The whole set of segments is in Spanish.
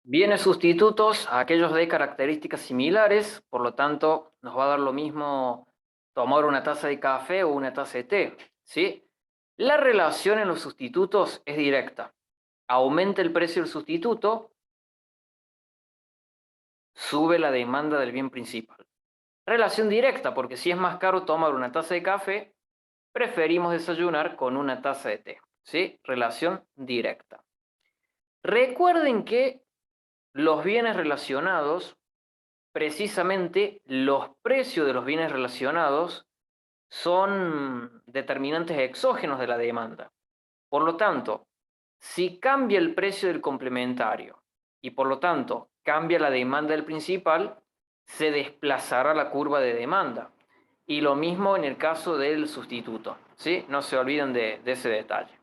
Bienes sustitutos a aquellos de características similares, por lo tanto, nos va a dar lo mismo tomar una taza de café o una taza de té, ¿sí? La relación en los sustitutos es directa. Aumenta el precio del sustituto, sube la demanda del bien principal. Relación directa, porque si es más caro tomar una taza de café, preferimos desayunar con una taza de té, ¿sí? Relación directa. Recuerden que los bienes relacionados, precisamente los precios de los bienes relacionados son determinantes exógenos de la demanda. Por lo tanto, si cambia el precio del complementario y por lo tanto cambia la demanda del principal, se desplazará la curva de demanda. Y lo mismo en el caso del sustituto, ¿sí? No se olviden de ese detalle.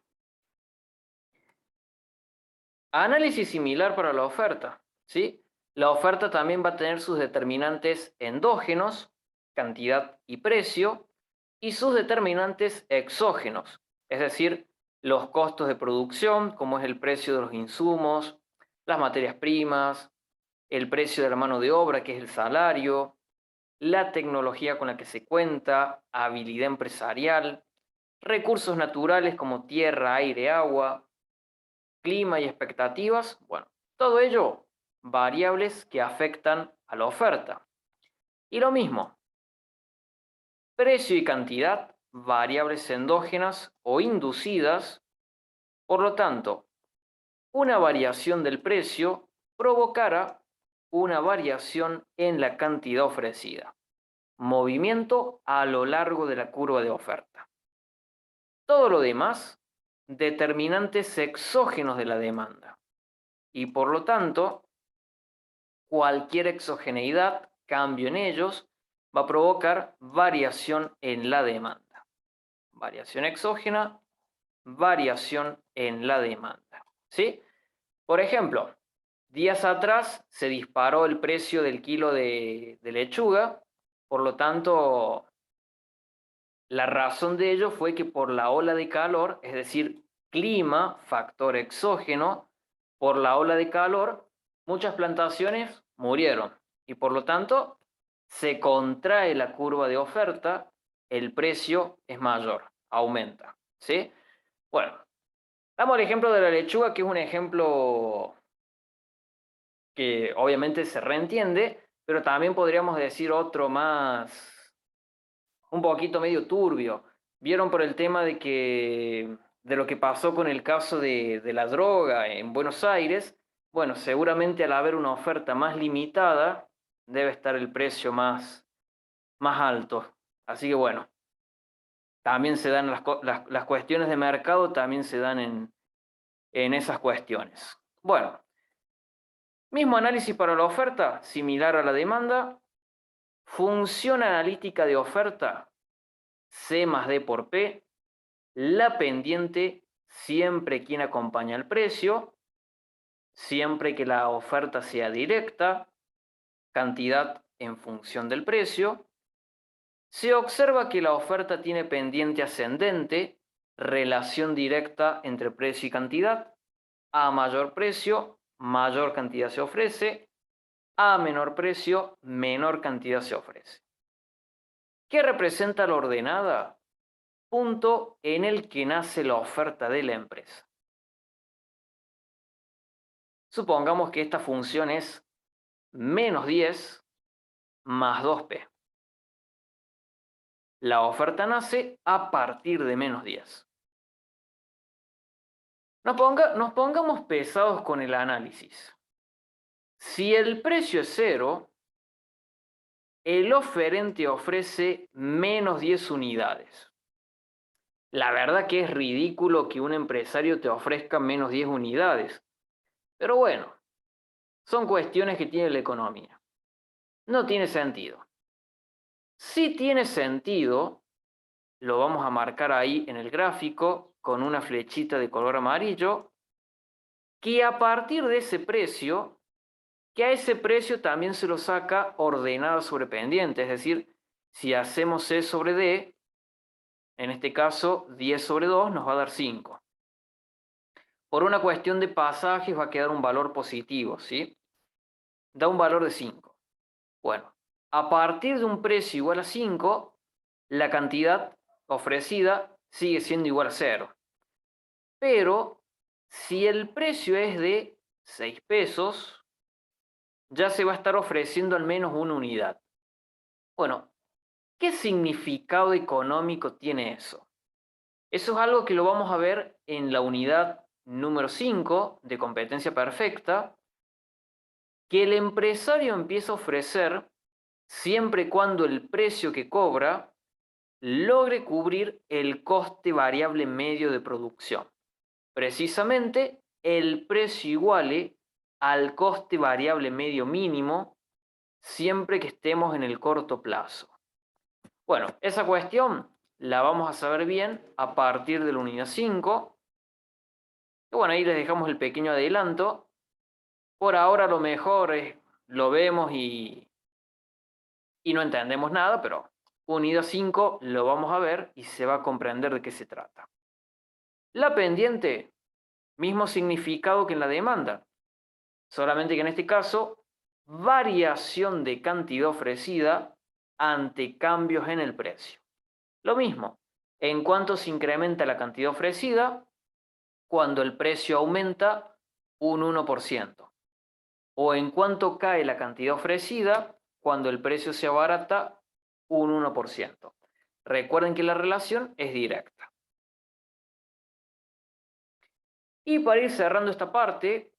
Análisis similar para la oferta, ¿sí? La oferta también va a tener sus determinantes endógenos, cantidad y precio, y sus determinantes exógenos, es decir, los costos de producción, como es el precio de los insumos, las materias primas, el precio de la mano de obra, que es el salario, la tecnología con la que se cuenta, habilidad empresarial, recursos naturales como tierra, aire, agua, clima y expectativas, bueno, todo ello variables que afectan a la oferta. Y lo mismo, precio y cantidad, variables endógenas o inducidas, por lo tanto, una variación del precio provocará una variación en la cantidad ofrecida, movimiento a lo largo de la curva de oferta. Todo lo demás, determinantes exógenos de la demanda. Y por lo tanto, cualquier exogeneidad, cambio en ellos, va a provocar variación en la demanda. Variación exógena, variación en la demanda. ¿Sí? Por ejemplo, días atrás se disparó el precio del kilo de lechuga, por lo tanto, la razón de ello fue que por la ola de calor, es decir, clima, factor exógeno, por la ola de calor, muchas plantaciones murieron y por lo tanto se contrae la curva de oferta, el precio es mayor, aumenta, ¿sí? Bueno, damos el ejemplo de la lechuga, que es un ejemplo que obviamente se reentiende, pero también podríamos decir otro más, un poquito medio turbio. Vieron por el tema de lo que pasó con el caso de la droga en Buenos Aires. Bueno, seguramente al haber una oferta más limitada, debe estar el precio más alto. Así que bueno, también se dan las cuestiones de mercado, también se dan en esas cuestiones. Bueno, mismo análisis para la oferta, similar a la demanda. Función analítica de oferta, C más D por P, la pendiente siempre quien acompaña el precio, siempre que la oferta sea directa, cantidad en función del precio. Se observa que la oferta tiene pendiente ascendente, relación directa entre precio y cantidad. A mayor precio, mayor cantidad se ofrece. A menor precio, menor cantidad se ofrece. ¿Qué representa la ordenada? Punto en el que nace la oferta de la empresa. Supongamos que esta función es menos 10 más 2p. La oferta nace a partir de menos 10. Nos pongamos pesados con el análisis. Si el precio es cero, el oferente ofrece menos 10 unidades. La verdad que es ridículo que un empresario te ofrezca menos 10 unidades. Pero bueno, son cuestiones que tiene la economía. No tiene sentido. Si tiene sentido, lo vamos a marcar ahí en el gráfico con una flechita de color amarillo, que a partir de ese precio, que a ese precio también se lo saca ordenada sobre pendiente, es decir, si hacemos C sobre D, en este caso 10 sobre 2 nos va a dar 5. Por una cuestión de pasajes va a quedar un valor positivo, ¿sí? Da un valor de 5. Bueno, a partir de un precio igual a 5, la cantidad ofrecida sigue siendo igual a 0. Pero si el precio es de 6 pesos, ya se va a estar ofreciendo al menos una unidad. Bueno, ¿qué significado económico tiene eso? Eso es algo que lo vamos a ver en la unidad número 5 de competencia perfecta, que el empresario empieza a ofrecer siempre y cuando el precio que cobra logre cubrir el coste variable medio de producción. Precisamente, el precio iguale al coste variable medio mínimo siempre que estemos en el corto plazo. Bueno, esa cuestión la vamos a saber bien a partir de la unidad 5. Y bueno, ahí les dejamos el pequeño adelanto. Por ahora lo mejor es, lo vemos y no entendemos nada, pero unidad 5 lo vamos a ver y se va a comprender de qué se trata. La pendiente, mismo significado que en la demanda, solamente que en este caso, variación de cantidad ofrecida ante cambios en el precio. Lo mismo, en cuanto se incrementa la cantidad ofrecida cuando el precio aumenta un 1%, o en cuanto cae la cantidad ofrecida cuando el precio se abarata un 1%. Recuerden que la relación es directa. Y para ir cerrando esta parte,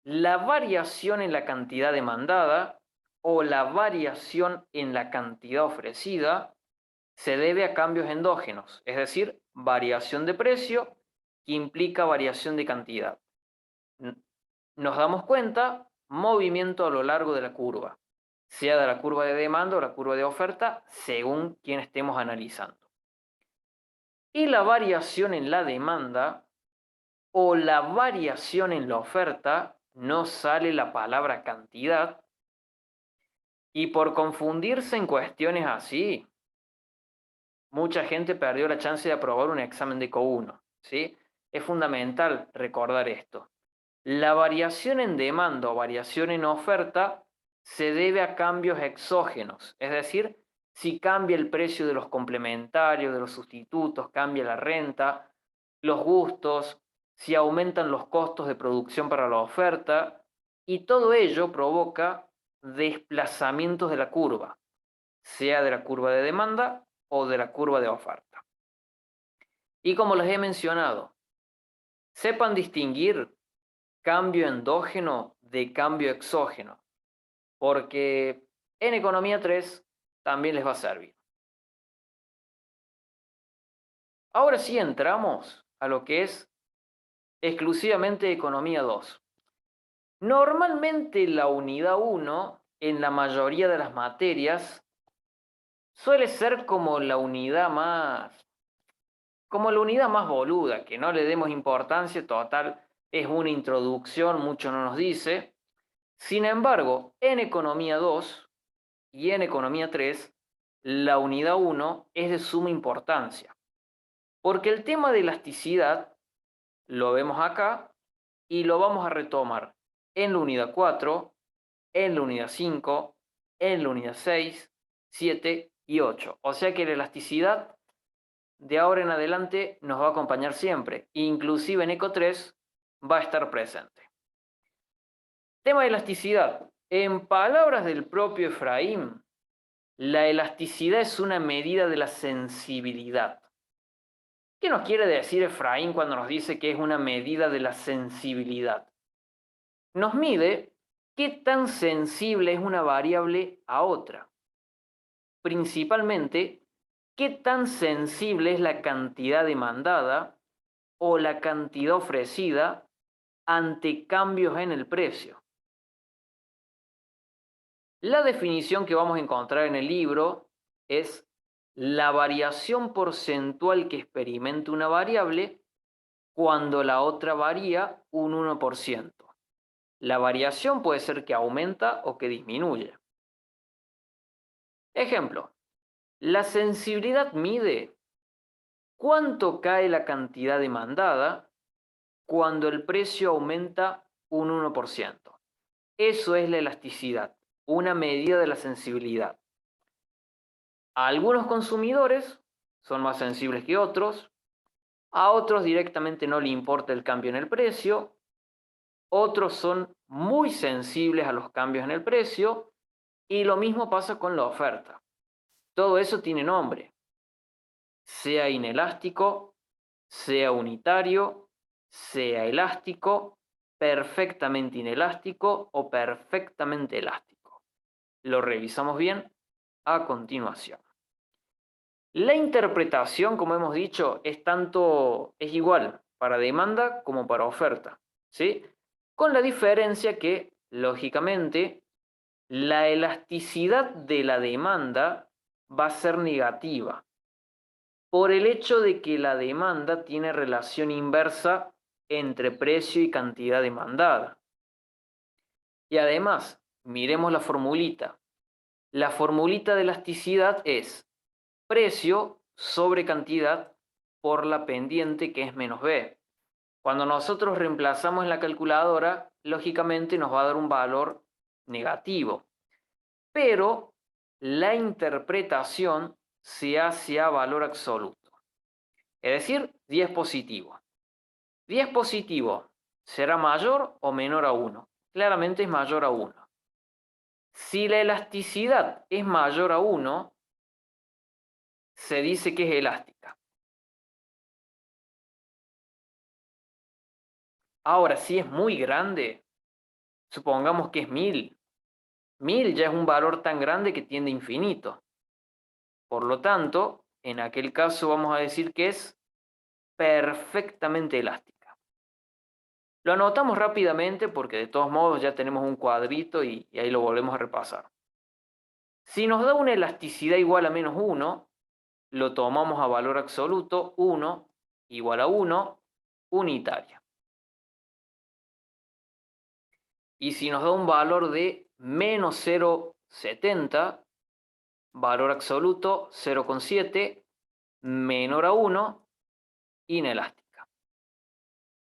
la variación en la cantidad demandada o la variación en la cantidad ofrecida se debe a cambios endógenos, es decir, variación de precio que implica variación de cantidad. Nos damos cuenta, movimiento a lo largo de la curva, sea de la curva de demanda o la curva de oferta, según quien estemos analizando. Y la variación en la demanda o la variación en la oferta, no sale la palabra cantidad, y por confundirse en cuestiones así, mucha gente perdió la chance de aprobar un examen de ECO 1, ¿sí? Es fundamental recordar esto. La variación en demanda o variación en oferta se debe a cambios exógenos, es decir, si cambia el precio de los complementarios, de los sustitutos, cambia la renta, los gustos, si aumentan los costos de producción para la oferta, y todo ello provoca desplazamientos de la curva, sea de la curva de demanda o de la curva de oferta. Y como les he mencionado, sepan distinguir cambio endógeno de cambio exógeno, porque en economía 3 también les va a servir. Ahora sí entramos a lo que es exclusivamente economía 2. Normalmente la unidad 1, en la mayoría de las materias, suele ser como la unidad más boluda, que no le demos importancia, total, es una introducción, mucho no nos dice. Sin embargo, en economía 2 y en economía 3, la unidad 1 es de suma importancia, porque el tema de elasticidad lo vemos acá y lo vamos a retomar en la unidad 4, en la unidad 5, en la unidad 6, 7 y 8. O sea que la elasticidad de ahora en adelante nos va a acompañar siempre, inclusive en Eco 3 va a estar presente. Tema de elasticidad. En palabras del propio Efraín, la elasticidad es una medida de la sensibilidad. ¿Qué nos quiere decir Efraín cuando nos dice que es una medida de la sensibilidad? Nos mide qué tan sensible es una variable a otra. Principalmente, qué tan sensible es la cantidad demandada o la cantidad ofrecida ante cambios en el precio. La definición que vamos a encontrar en el libro es la variación porcentual que experimenta una variable cuando la otra varía un 1%. La variación puede ser que aumenta o que disminuye. Ejemplo, la sensibilidad mide cuánto cae la cantidad demandada cuando el precio aumenta un 1%. Eso es la elasticidad, una medida de la sensibilidad. Algunos consumidores son más sensibles que otros, a otros directamente no le importa el cambio en el precio, otros son muy sensibles a los cambios en el precio y lo mismo pasa con la oferta. Todo eso tiene nombre, sea inelástico, sea unitario, sea elástico, perfectamente inelástico o perfectamente elástico. Lo revisamos bien a continuación. La interpretación, como hemos dicho, es igual para demanda como para oferta, ¿sí? Con la diferencia que, lógicamente, la elasticidad de la demanda va a ser negativa por el hecho de que la demanda tiene relación inversa entre precio y cantidad demandada. Y además, miremos la formulita. La formulita de elasticidad es precio sobre cantidad por la pendiente, que es menos B. Cuando nosotros reemplazamos en la calculadora, lógicamente nos va a dar un valor negativo, pero la interpretación se hace a valor absoluto, es decir, 10 positivo. 10 positivo, ¿será mayor o menor a 1? Claramente es mayor a 1. Si la elasticidad es mayor a 1, se dice que es elástica. Ahora, si es muy grande, supongamos que es 1000. 1000 ya es un valor tan grande que tiende a infinito. Por lo tanto, en aquel caso vamos a decir que es perfectamente elástica. Lo anotamos rápidamente porque de todos modos ya tenemos un cuadrito y ahí lo volvemos a repasar. Si nos da una elasticidad igual a menos 1, lo tomamos a valor absoluto, 1 igual a 1, unitaria. Y si nos da un valor de menos 0,70, valor absoluto 0,7, menor a 1, inelástica.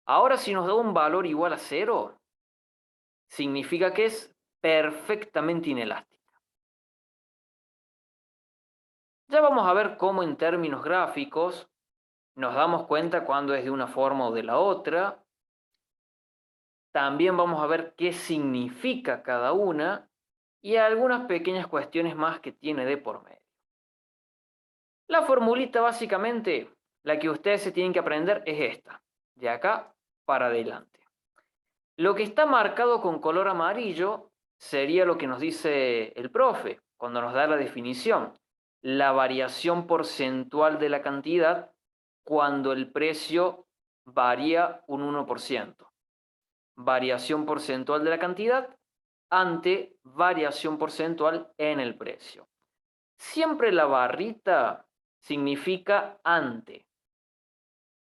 Ahora si nos da un valor igual a 0, significa que es perfectamente inelástica. Ya vamos a ver cómo en términos gráficos nos damos cuenta cuando es de una forma o de la otra. También vamos a ver qué significa cada una y algunas pequeñas cuestiones más que tiene de por medio. La formulita básicamente, la que ustedes se tienen que aprender es esta, de acá para adelante. Lo que está marcado con color amarillo sería lo que nos dice el profe cuando nos da la definición, la variación porcentual de la cantidad cuando el precio varía un 1%. Variación porcentual de la cantidad ante variación porcentual en el precio. Siempre la barrita significa ante.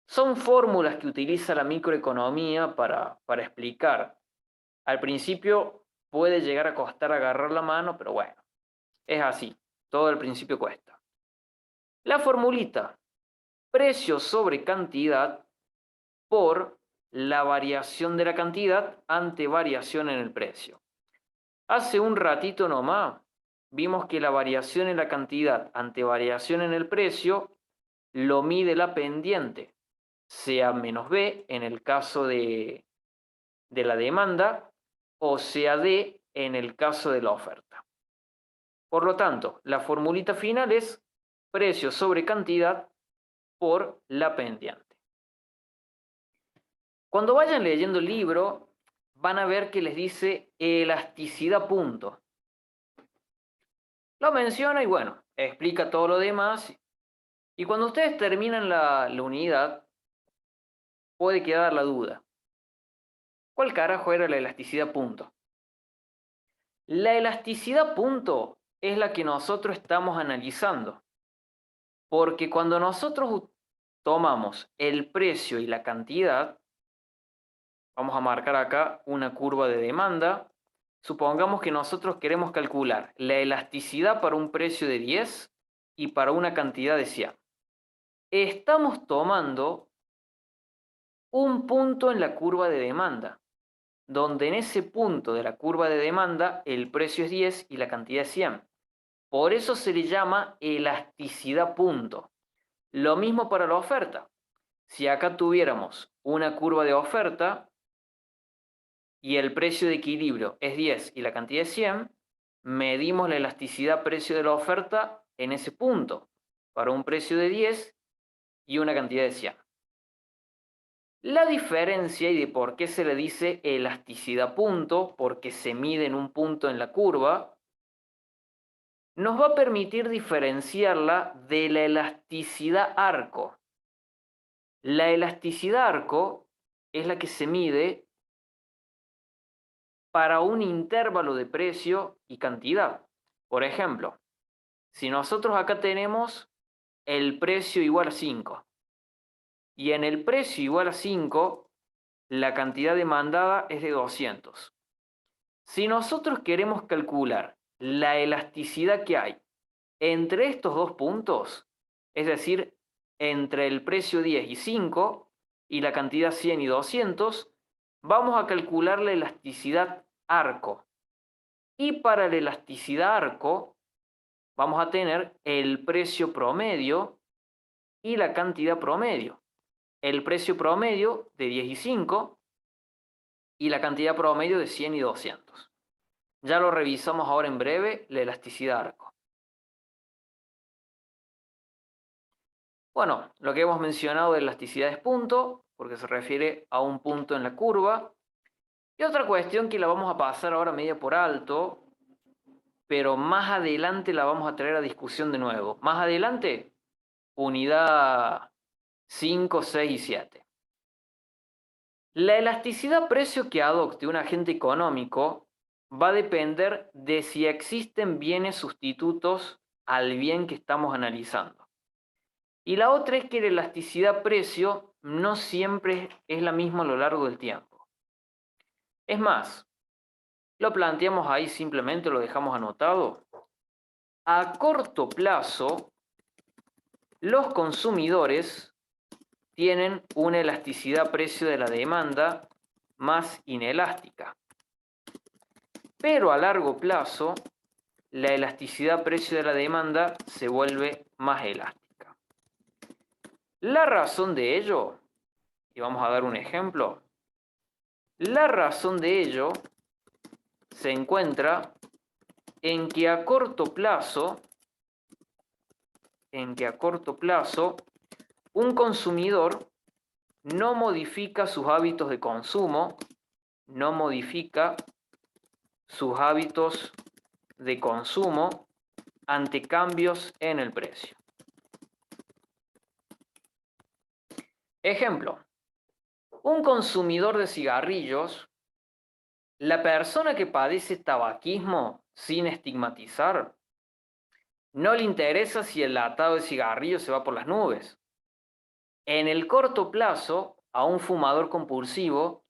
Son fórmulas que utiliza la microeconomía para explicar. Al principio puede llegar a costar agarrar la mano, pero bueno, es así. Todo al principio cuesta. La formulita, precio sobre cantidad por la variación de la cantidad ante variación en el precio. Hace un ratito nomás vimos que la variación en la cantidad ante variación en el precio lo mide la pendiente, sea menos B en el caso de la demanda o sea D en el caso de la oferta. Por lo tanto, la formulita final es precio sobre cantidad por la pendiente. Cuando vayan leyendo el libro, van a ver que les dice elasticidad punto. Lo menciona y bueno, explica todo lo demás. Y cuando ustedes terminan la unidad, puede quedar la duda. ¿Cuál carajo era la elasticidad punto? La elasticidad punto es la que nosotros estamos analizando. Porque cuando nosotros tomamos el precio y la cantidad, vamos a marcar acá una curva de demanda. Supongamos que nosotros queremos calcular la elasticidad para un precio de 10 y para una cantidad de 100. Estamos tomando un punto en la curva de demanda, donde en ese punto de la curva de demanda el precio es 10 y la cantidad es 100. Por eso se le llama elasticidad punto. Lo mismo para la oferta. Si acá tuviéramos una curva de oferta y el precio de equilibrio es 10 y la cantidad es 100, medimos la elasticidad precio de la oferta en ese punto, para un precio de 10 y una cantidad de 100. La diferencia y de por qué se le dice elasticidad punto, porque se mide en un punto en la curva, nos va a permitir diferenciarla de la elasticidad arco. La elasticidad arco es la que se mide para un intervalo de precio y cantidad. Por ejemplo, si nosotros acá tenemos el precio igual a 5 y en el precio igual a 5 la cantidad demandada es de 200. Si nosotros queremos calcular la elasticidad que hay entre estos dos puntos, es decir, entre el precio 10 y 5 y la cantidad 100 y 200, vamos a calcular la elasticidad arco. Y para la elasticidad arco, vamos a tener el precio promedio y la cantidad promedio. El precio promedio de 10 y 5 y la cantidad promedio de 100 y 200. Ya lo revisamos ahora en breve, la elasticidad arco. Bueno, lo que hemos mencionado de elasticidad es punto, porque se refiere a un punto en la curva. Y otra cuestión que la vamos a pasar ahora media por alto, pero más adelante la vamos a traer a discusión de nuevo. Más adelante, unidad 5, 6 y 7. La elasticidad precio que adopte un agente económico va a depender de si existen bienes sustitutos al bien que estamos analizando. Y la otra es que la elasticidad precio no siempre es la misma a lo largo del tiempo. Es más, lo planteamos ahí, simplemente lo dejamos anotado. A corto plazo, los consumidores tienen una elasticidad precio de la demanda más inelástica. Pero a largo plazo, la elasticidad precio de la demanda se vuelve más elástica. La razón de ello, y vamos a dar un ejemplo, la razón de ello se encuentra en que a corto plazo, un consumidor no modifica sus hábitos de consumo, ante cambios en el precio. Ejemplo, un consumidor de cigarrillos, la persona que padece tabaquismo sin estigmatizar, no le interesa si el atado de cigarrillos se va por las nubes. En el corto plazo, a un fumador compulsivo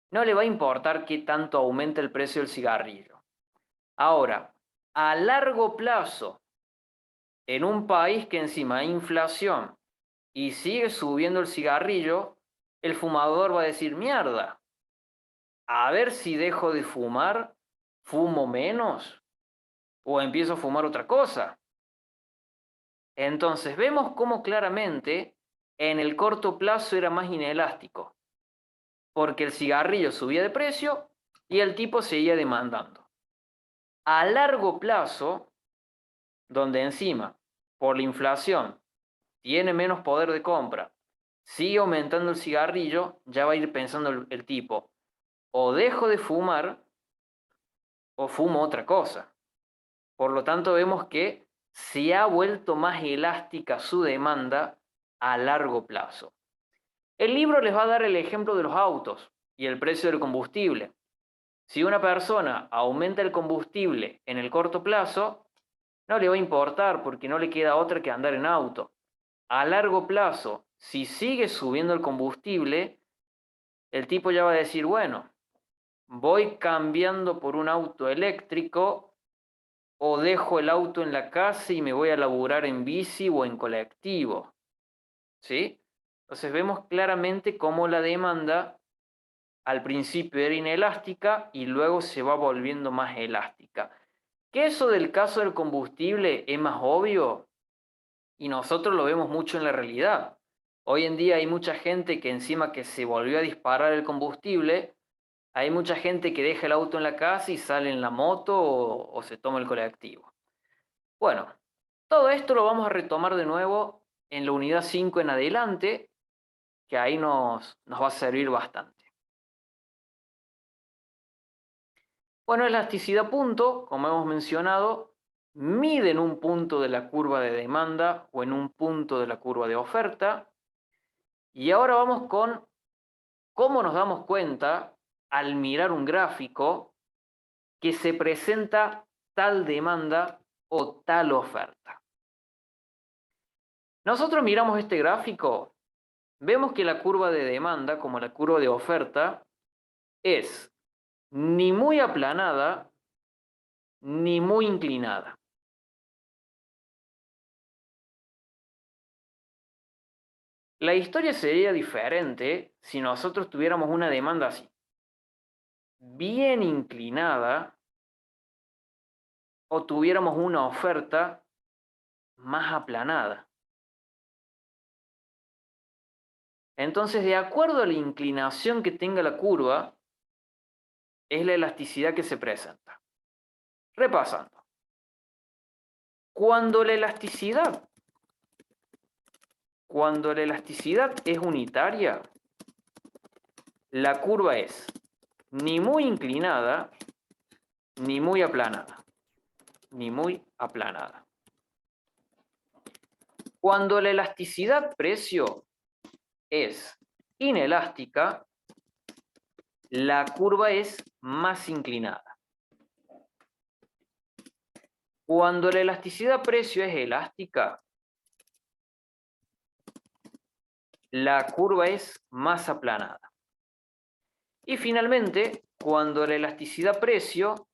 no le va a importar qué tanto aumente el precio del cigarrillo. Ahora, a largo plazo, en un país que encima hay inflación y sigue subiendo el cigarrillo, el fumador va a decir, mierda, a ver si dejo de fumar, fumo menos o empiezo a fumar otra cosa. Entonces vemos cómo claramente en el corto plazo era más inelástico, porque el cigarrillo subía de precio y el tipo seguía demandando. A largo plazo, donde encima, por la inflación, tiene menos poder de compra, sigue aumentando el cigarrillo, ya va a ir pensando el tipo, o dejo de fumar o fumo otra cosa. Por lo tanto, vemos que se ha vuelto más elástica su demanda a largo plazo. El libro les va a dar el ejemplo de los autos y el precio del combustible. Si una persona aumenta el combustible en el corto plazo, no le va a importar porque no le queda otra que andar en auto. A largo plazo, si sigue subiendo el combustible, el tipo ya va a decir, bueno, voy cambiando por un auto eléctrico o dejo el auto en la casa y me voy a laburar en bici o en colectivo. ¿Sí? Entonces vemos claramente cómo la demanda al principio era inelástica y luego se va volviendo más elástica. Que eso del caso del combustible es más obvio y nosotros lo vemos mucho en la realidad. Hoy en día hay mucha gente que encima que se volvió a disparar el combustible, hay mucha gente que deja el auto en la casa y sale en la moto o se toma el colectivo. Bueno, todo esto lo vamos a retomar de nuevo en la unidad 5 en adelante, que ahí nos va a servir bastante. Bueno, elasticidad punto, como hemos mencionado, mide en un punto de la curva de demanda o en un punto de la curva de oferta. Y ahora vamos con cómo nos damos cuenta al mirar un gráfico que se presenta tal demanda o tal oferta. Nosotros miramos este gráfico, vemos que la curva de demanda, como la curva de oferta, es ni muy aplanada ni muy inclinada. La historia sería diferente si nosotros tuviéramos una demanda así, bien inclinada, o tuviéramos una oferta más aplanada. Entonces, de acuerdo a la inclinación que tenga la curva, es la elasticidad que se presenta. Repasando. Cuando la elasticidad es unitaria, la curva es ni muy inclinada, ni muy aplanada. Ni muy aplanada. Cuando la elasticidad precio es inelástica, la curva es más inclinada. Cuando la elasticidad precio es elástica, la curva es más aplanada. Y finalmente, cuando la elasticidad precio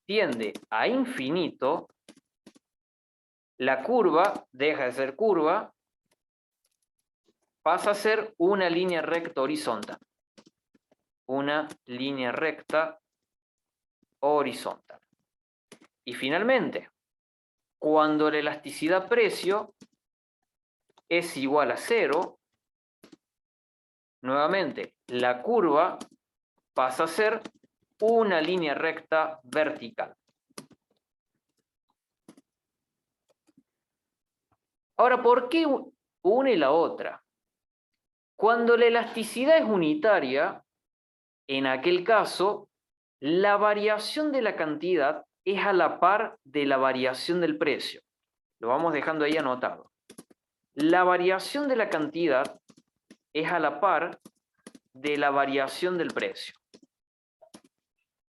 tiende a infinito, la curva deja de ser curva, pasa a ser una línea recta horizontal. Una línea recta horizontal. Y finalmente, cuando la elasticidad precio es igual a 0, nuevamente la curva pasa a ser una línea recta vertical. Ahora, ¿por qué una y la otra? Cuando la elasticidad es unitaria, en aquel caso, la variación de la cantidad es a la par de la variación del precio. Lo vamos dejando ahí anotado. La variación de la cantidad es a la par de la variación del precio.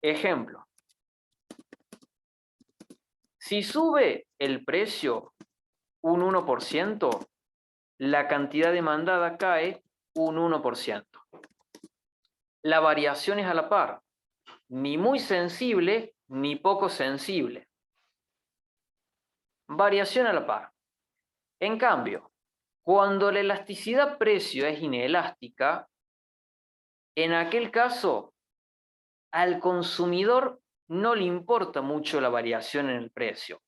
Ejemplo. Si sube el precio un 1%, la cantidad demandada cae un 1%. La variación es a la par, ni muy sensible ni poco sensible. Variación a la par. En cambio, cuando la elasticidad precio es inelástica, en aquel caso, al consumidor no le importa mucho la variación en el precio,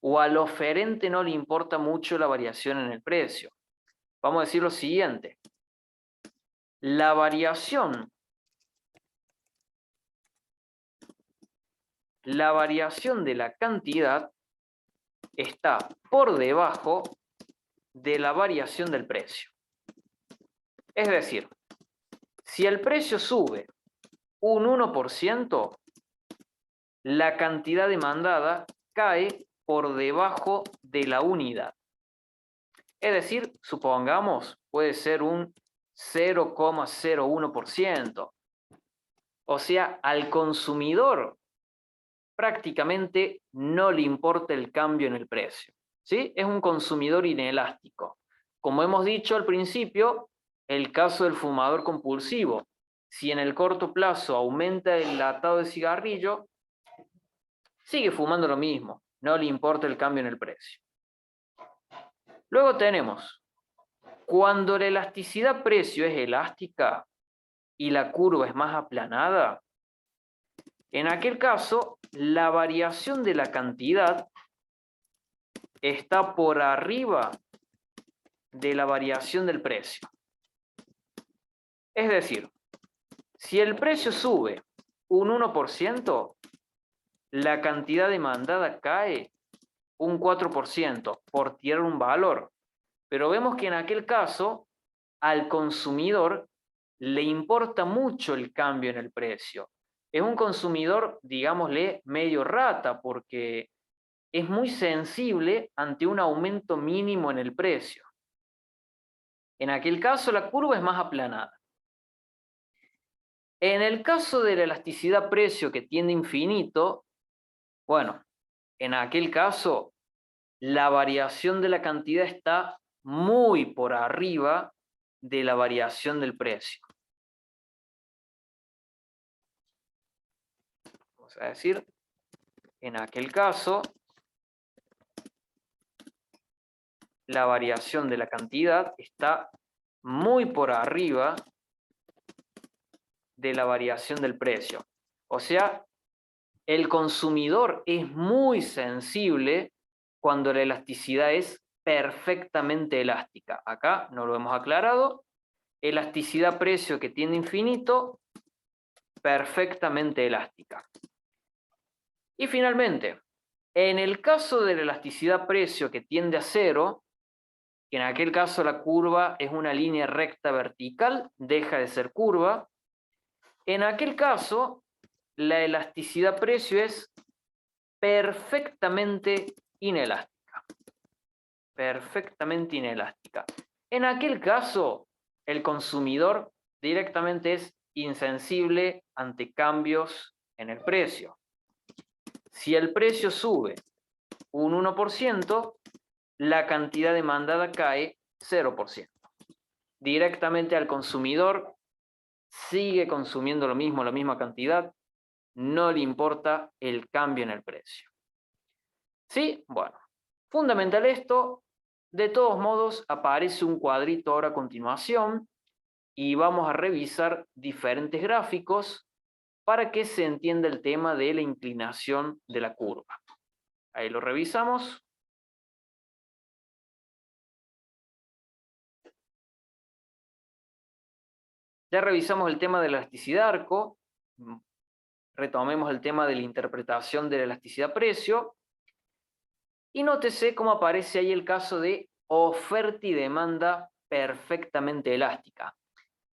o al oferente no le importa mucho la variación en el precio. Vamos a decir lo siguiente. La variación de la cantidad está por debajo de la variación del precio. Es decir, si el precio sube un 1%, la cantidad demandada cae por debajo de la unidad. Es decir, supongamos, puede ser un 0,01%. O sea, al consumidor prácticamente no le importa el cambio en el precio. ¿Sí? Es un consumidor inelástico. Como hemos dicho al principio, el caso del fumador compulsivo. Si en el corto plazo aumenta el atado de cigarrillo, sigue fumando lo mismo, no le importa el cambio en el precio. Luego tenemos, cuando la elasticidad precio es elástica y la curva es más aplanada, en aquel caso, la variación de la cantidad está por arriba de la variación del precio. Es decir, si el precio sube un 1%, la cantidad demandada cae un 4%, por tirar un valor. Pero vemos que en aquel caso, al consumidor le importa mucho el cambio en el precio. Es un consumidor, digámosle, medio rata, porque es muy sensible ante un aumento mínimo en el precio. En aquel caso, la curva es más aplanada. En el caso de la elasticidad precio que tiende a infinito, bueno, en aquel caso, la variación de la cantidad está muy por arriba de la variación del precio. Vamos a decir, en aquel caso, la variación de la cantidad está muy por arriba de la variación del precio. O sea, el consumidor es muy sensible cuando la elasticidad es perfectamente elástica. Acá no lo hemos aclarado. Elasticidad precio que tiende a infinito, perfectamente elástica. Y finalmente, en el caso de la elasticidad precio que tiende a cero, que en aquel caso la curva es una línea recta vertical, deja de ser curva. En aquel caso, la elasticidad precio es perfectamente inelástica. Perfectamente inelástica. En aquel caso, el consumidor directamente es insensible ante cambios en el precio. Si el precio sube un 1%, la cantidad demandada cae 0%. Directamente al consumidor sigue consumiendo lo mismo, la misma cantidad, no le importa el cambio en el precio. ¿Sí? Bueno, fundamental esto. De todos modos, aparece un cuadrito ahora a continuación y vamos a revisar diferentes gráficos para que se entienda el tema de la inclinación de la curva. Ahí lo revisamos. Ya revisamos el tema de la elasticidad arco. Retomemos el tema de la interpretación de la elasticidad precio. Y nótese cómo aparece ahí el caso de oferta y demanda perfectamente elástica.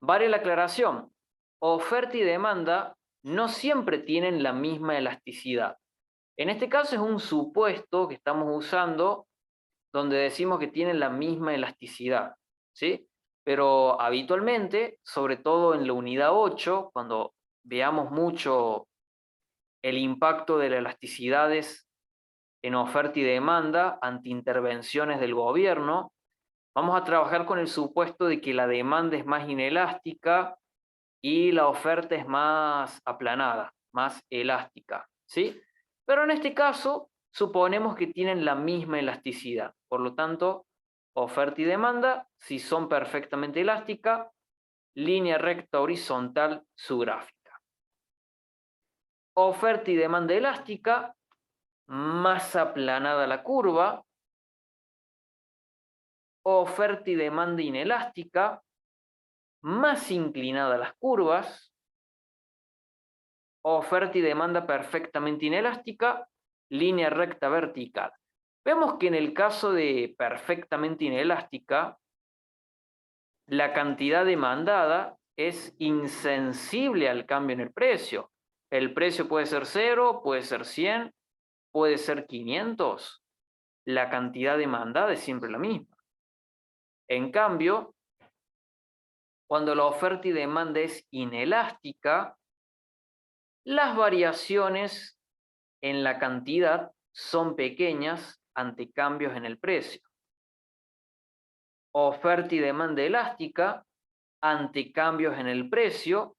Vale la aclaración, oferta y demanda no siempre tienen la misma elasticidad. En este caso es un supuesto que estamos usando donde decimos que tienen la misma elasticidad, ¿sí? Pero habitualmente, sobre todo en la unidad 8, cuando veamos mucho el impacto de las elasticidades en oferta y demanda ante intervenciones del gobierno, vamos a trabajar con el supuesto de que la demanda es más inelástica y la oferta es más aplanada, más elástica, ¿sí? Pero en este caso, suponemos que tienen la misma elasticidad. Por lo tanto, oferta y demanda, si son perfectamente elásticas, línea recta horizontal su gráfica. Oferta y demanda elástica, más aplanada la curva. Oferta y demanda inelástica, más inclinadas las curvas. Oferta y demanda perfectamente inelástica, línea recta vertical. Vemos que en el caso de perfectamente inelástica, la cantidad demandada es insensible al cambio en el precio. El precio puede ser 0, puede ser 100, puede ser 500. La cantidad demandada es siempre la misma. En cambio, cuando la oferta y demanda es inelástica, las variaciones en la cantidad son pequeñas ante cambios en el precio. Oferta y demanda elástica, ante cambios en el precio,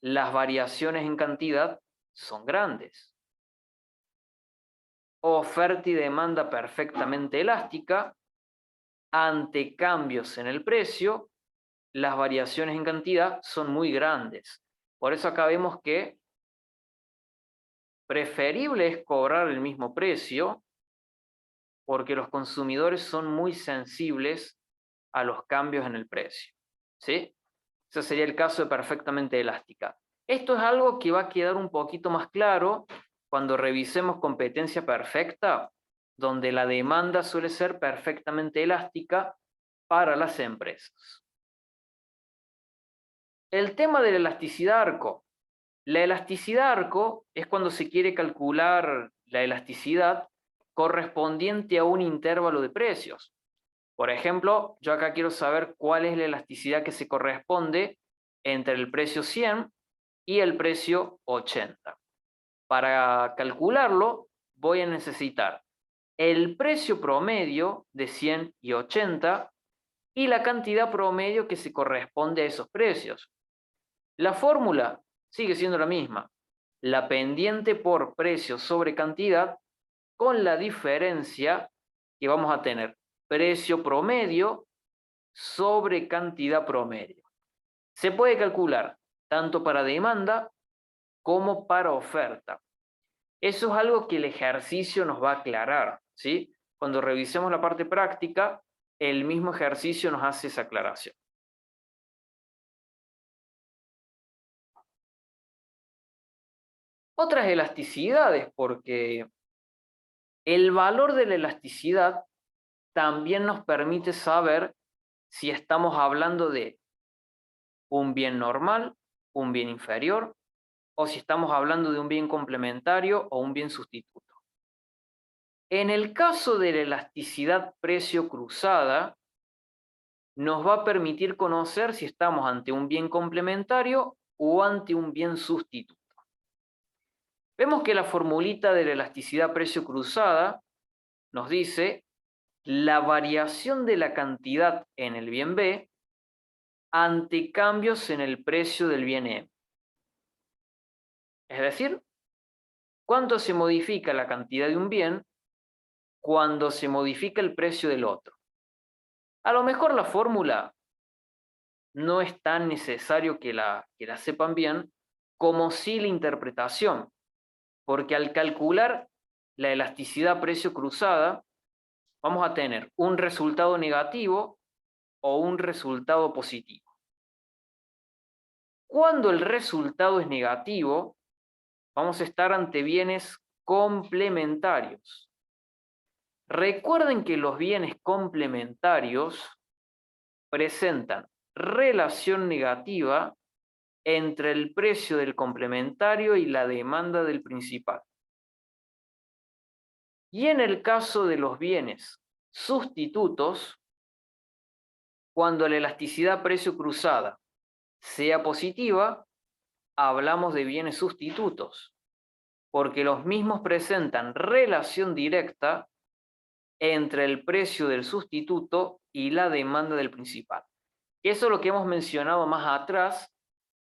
las variaciones en cantidad son grandes. Oferta y demanda perfectamente elástica, ante cambios en el precio, las variaciones en cantidad son muy grandes. Por eso acá vemos que preferible es cobrar el mismo precio, porque los consumidores son muy sensibles a los cambios en el precio, ¿sí? Ese sería el caso de perfectamente elástica. Esto es algo que va a quedar un poquito más claro cuando revisemos competencia perfecta, donde la demanda suele ser perfectamente elástica para las empresas. El tema de la elasticidad arco. La elasticidad arco es cuando se quiere calcular la elasticidad correspondiente a un intervalo de precios. Por ejemplo, yo acá quiero saber cuál es la elasticidad que se corresponde entre el precio 100 y el precio 80. Para calcularlo, voy a necesitar el precio promedio de 100 y 80 y la cantidad promedio que se corresponde a esos precios. La fórmula sigue siendo la misma. La pendiente por precio sobre cantidad, con la diferencia que vamos a tener precio promedio sobre cantidad promedio. Se puede calcular tanto para demanda como para oferta. Eso es algo que el ejercicio nos va a aclarar, ¿sí? Cuando revisemos la parte práctica, el mismo ejercicio nos hace esa aclaración. Otras elasticidades, porque el valor de la elasticidad también nos permite saber si estamos hablando de un bien normal, un bien inferior, o si estamos hablando de un bien complementario o un bien sustituto. En el caso de la elasticidad precio cruzada, nos va a permitir conocer si estamos ante un bien complementario o ante un bien sustituto. Vemos que la formulita de la elasticidad precio cruzada nos dice la variación de la cantidad en el bien B ante cambios en el precio del bien E. Es decir, cuánto se modifica la cantidad de un bien cuando se modifica el precio del otro. A lo mejor la fórmula no es tan necesario que la sepan bien como sí la interpretación, porque al calcular la elasticidad precio cruzada, vamos a tener un resultado negativo o un resultado positivo. Cuando el resultado es negativo, vamos a estar ante bienes complementarios. Recuerden que los bienes complementarios presentan relación negativa entre el precio del complementario y la demanda del principal. Y en el caso de los bienes sustitutos, cuando la elasticidad precio cruzada sea positiva, hablamos de bienes sustitutos, porque los mismos presentan relación directa entre el precio del sustituto y la demanda del principal. Eso es lo que hemos mencionado más atrás,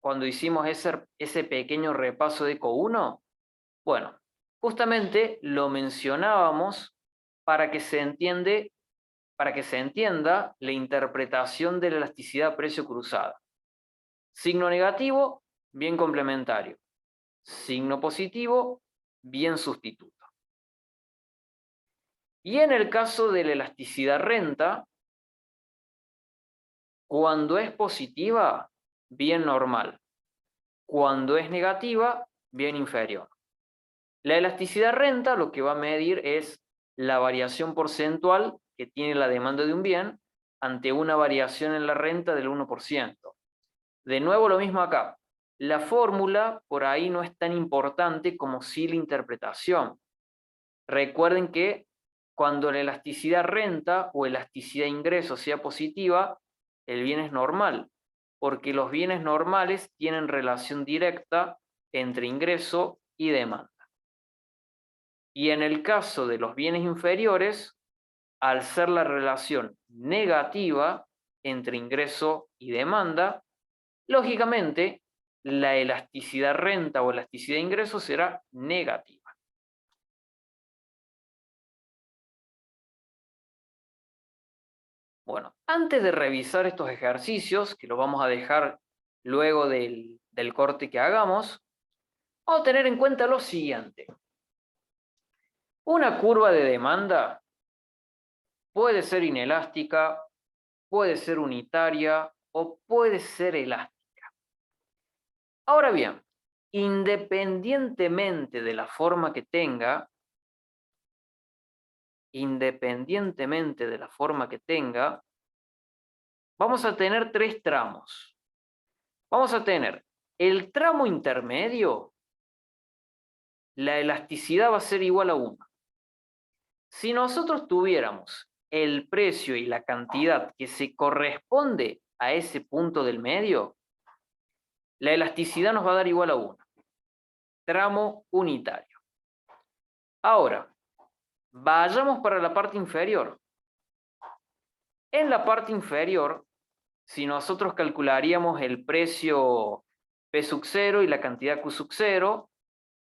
cuando hicimos ese pequeño repaso de ECO1. Bueno, justamente lo mencionábamos para que se entienda la interpretación de la elasticidad precio cruzada. Signo negativo, bien complementario. Signo positivo, bien sustituto. Y en el caso de la elasticidad renta, cuando es positiva, bien normal. Cuando es negativa, bien inferior. La elasticidad renta lo que va a medir es la variación porcentual que tiene la demanda de un bien ante una variación en la renta del 1%. De nuevo lo mismo acá. La fórmula por ahí no es tan importante como sí la interpretación. Recuerden que cuando la elasticidad renta o elasticidad ingreso sea positiva, el bien es normal, porque los bienes normales tienen relación directa entre ingreso y demanda. Y en el caso de los bienes inferiores, al ser la relación negativa entre ingreso y demanda, lógicamente la elasticidad renta o elasticidad ingreso será negativa. Bueno, antes de revisar estos ejercicios, que los vamos a dejar luego del corte que hagamos, vamos a tener en cuenta lo siguiente. Una curva de demanda puede ser inelástica, puede ser unitaria o puede ser elástica. Ahora bien, independientemente de la forma que tenga, vamos a tener tres tramos. Vamos a tener el tramo intermedio, la elasticidad va a ser igual a 1. Si nosotros tuviéramos el precio y la cantidad que se corresponde a ese punto del medio, la elasticidad nos va a dar igual a 1. Tramo unitario. Ahora, vayamos para la parte inferior. En la parte inferior, si nosotros calcularíamos el precio P sub 0 y la cantidad Q sub 0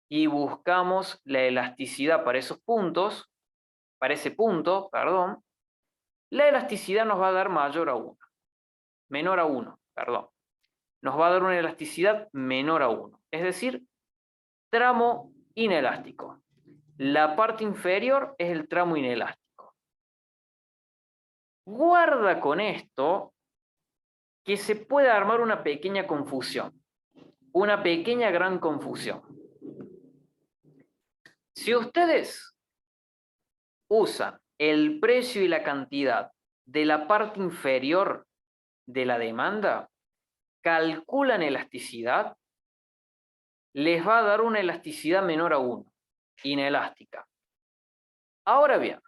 y buscamos la elasticidad para esos puntos, para ese punto, perdón, la elasticidad nos va a dar menor a 1, perdón. Nos va a dar una elasticidad menor a 1, es decir, tramo inelástico. La parte inferior es el tramo inelástico. Guarda con esto que se puede armar una pequeña confusión, una pequeña gran confusión. Si ustedes usan el precio y la cantidad de la parte inferior de la demanda, calculan elasticidad, les va a dar una elasticidad menor a 1, inelástica. Ahora bien,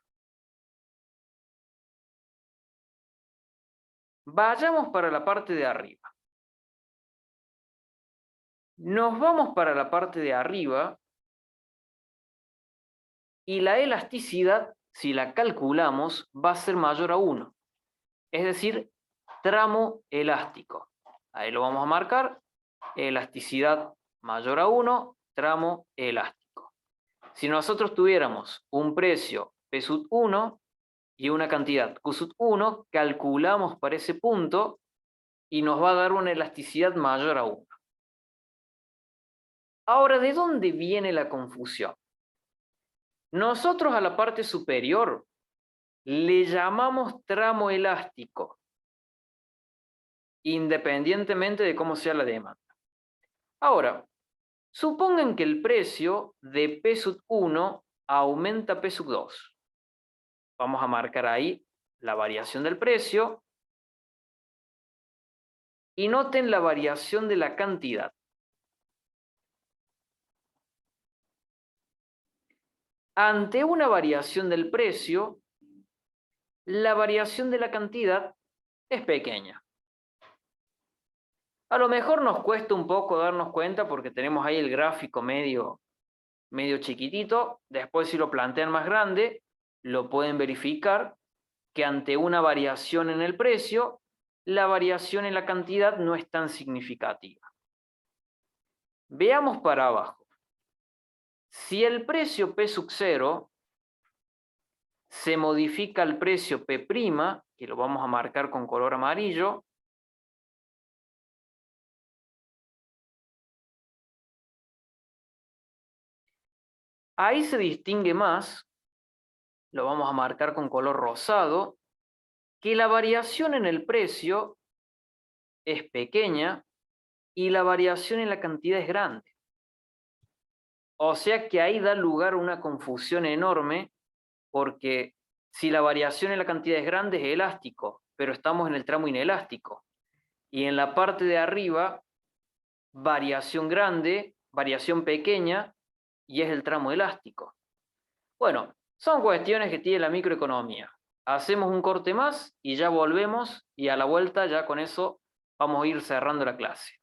vayamos para la parte de arriba. Nos vamos para la parte de arriba y la elasticidad, si la calculamos, va a ser mayor a 1. Es decir, tramo elástico. Ahí lo vamos a marcar. Elasticidad mayor a 1, tramo elástico. Si nosotros tuviéramos un precio P sub 1 y una cantidad Q sub 1, calculamos para ese punto y nos va a dar una elasticidad mayor a 1. Ahora, ¿de dónde viene la confusión? Nosotros a la parte superior le llamamos tramo elástico, independientemente de cómo sea la demanda. Ahora, supongan que el precio de P sub 1 aumenta a P sub 2. Vamos a marcar ahí la variación del precio. Y noten la variación de la cantidad. Ante una variación del precio, la variación de la cantidad es pequeña. A lo mejor nos cuesta un poco darnos cuenta porque tenemos ahí el gráfico medio chiquitito. Después, si lo plantean más grande, lo pueden verificar que ante una variación en el precio, la variación en la cantidad no es tan significativa. Veamos para abajo. Si el precio P sub 0 se modifica el precio P', que lo vamos a marcar con color amarillo, ahí se distingue más, lo vamos a marcar con color rosado, que la variación en el precio es pequeña y la variación en la cantidad es grande. O sea que ahí da lugar a una confusión enorme, porque si la variación en la cantidad es grande es elástico, pero estamos en el tramo inelástico. Y en la parte de arriba, variación grande, variación pequeña, y es el tramo elástico. Bueno, son cuestiones que tiene la microeconomía. Hacemos un corte más y ya volvemos, y a la vuelta ya con eso vamos a ir cerrando la clase.